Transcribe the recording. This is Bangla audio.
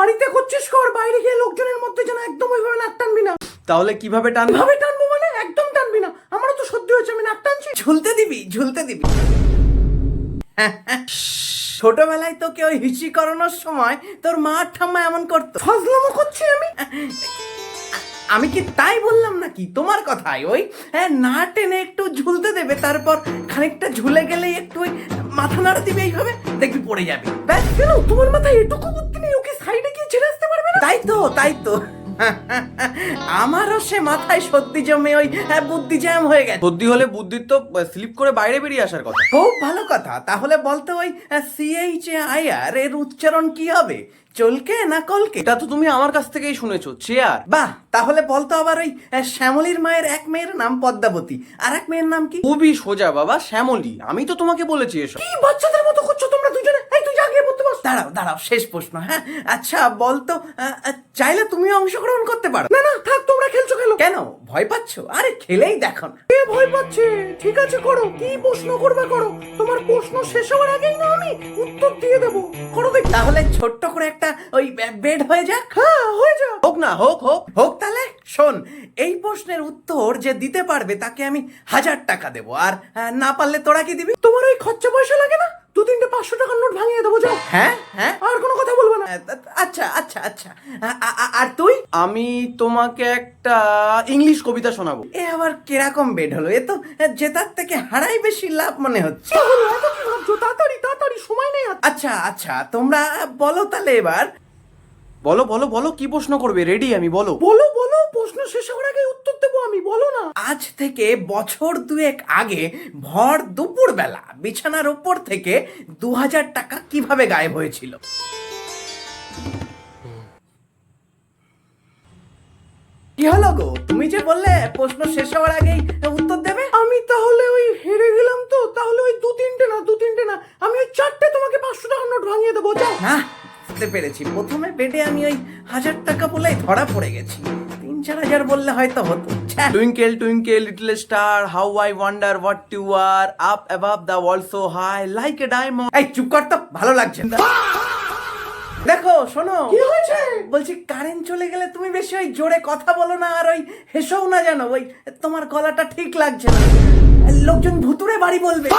বাড়িতে করছিস কর, বাইরে গিয়ে লোকজনের মধ্যে যেন একদম ওইভাবে নাক টানবি না। তাহলে কিভাবে টানবো? ভাবে টানবো মানে একদম টানবি না। আমারও তো সত্যি হয়েছে, আমি নাক টানছি। ঝুলতে দিবি, ঝুলতে দিবি। ছোটবেলায় তোকে ওই হিসি করানোর সময় তোর মা ঠাম্মা এমন করতো। ফাজলামো করছি আমি? আমি কি তাই বললাম নাকি? তোমার কথাই ওই না টেনে একটু ঝুলতে দেবে, তারপর খানিকটা ঝুলে গেলেই একটু ওই মাথা নাড়া দিবে, এইভাবে দেখবি পড়ে যাবে। ব্যাস কেন তোমার মাথায় এটুকু বুদ্ধি নেই? ওকে সাইডে গিয়ে ছেড়ে আসতে পারবে না? তাই তো, তাই তো। আমারও সে মাথায় সত্যি জমে ওই বুদ্ধি জ্যাম হয়ে গেছে। সর্দি হলে বুদ্ধির তো স্লিপ করে বাইরে বেরিয়ে আসার কথা। খুব ভালো কথা। তাহলে বলতো ওই CHAIR এর উচ্চারণ কি হবে? চলকে না কলকে? এটা তো তুমি আমার কাছ থেকেই শুনেছো, চেয়ার। বাহ, তাহলে বলতো আবার ওই শ্যামলীর মায়ের এক মেয়ের নাম পদ্মাবতী, আর এক মেয়ের নাম কি? খুবই সোজা বাবা, শ্যামলী। আমি তো তোমাকে বলেছি এসব। কি বাচ্চাদের মতো করছো তোমরা দুজনে? এই তুই যা গিয়ে পড়তে বস। দাঁড়াও দাঁড়াও, শেষ প্রশ্ন। হ্যাঁ, আচ্ছা বলতো, চাইলে তুমিও অংশগ্রহণ করতে পারো। না না থাক, তোমরা খেলছো খেলো। কেন ভয় পাচ্ছ? আরে খেলেই দেখো না। কে ভয় পাচ্ছে? ঠিক আছে করো, কি প্রশ্ন করবে করো। তোমার প্রশ্ন শেষ হওয়ার আগেই না আমি উত্তর দিয়ে দেবো। করো দেখি। তাহলে ছোট্ট করে একটা ওই বেড হয়ে যাক। হ্যাঁ হয়ে যাও। হোক না, হোক হোক হোক। তাহলে শোন, এই প্রশ্নের উত্তর যে দিতে পারবে তাকে আমি 1000 টাকা দেবো, আর না পারলে তোরা কি দিবি? তোমার ওই খরচা পয়সা লাগে না? 2-3টে 500 টাকার নোট ভাঙিয়ে দেবো, যাও। হ্যাঁ হ্যাঁ, আর কোনো কথা বলবো না। আচ্ছা আচ্ছা আচ্ছা। আর তুই? আমি তোমাকে একটা ইংলিশ কবিতা শোনাবো। এ আবার কিরকম বেড হলো? এ তো জেতার থেকে হারাই বেশি লাভ মনে হচ্ছে। কি হলো? এত কি ভাবছো? তাড়াতাড়ি তাড়াতাড়ি, সময় নেই আর। আচ্ছা আচ্ছা, তোমরা বলো তাহলে এবার। বলো বলো বলো, কি প্রশ্ন করবে? রেডি আমি, বলো। বলো বলো, প্রশ্ন শেষ হওয়ার আগে উত্তর দেবো আমি, বলো না। আজ থেকে বছর 2 আগে ভর দুপুর বেলা বিছানার উপর থেকে 2000 টাকা কিভাবে গায়েব হয়েছিল? কি হলো গো? তুমি যে বললে প্রশ্ন শেষ হওয়ার আগেই উত্তর দেবে। আমি তাহলে ওই হেরে গেলাম তো। তাহলে ওই 2-3টে না, আমি ওই 4টে তোমাকে 500 টাকার নোট ভাঙিয়ে দেবো, যাও। না, বুঝতে পেরেছি। প্রথমে বেডে আমি ওই 1000 টাকা বলেই ধরা পড়ে গেছি। 3-4 হাজার বললে হয়তো হতো। ছ্যা। Twinkle twinkle little star, how I wonder what you are, up above the world so high like a diamond. এই চুপ কর তো, ভালো লাগছে না। দেখো শোনো, কি হয়েছে? বলছি কারেন্ট চলে গেলে তুমি বেশি ওই জোরে কথা বলো না, আর ওই হেসেও না, জানো ওই তোমার গলাটা ঠিক লাগছে না। লোকজন ভুতুড়ে বাড়ি বলবে।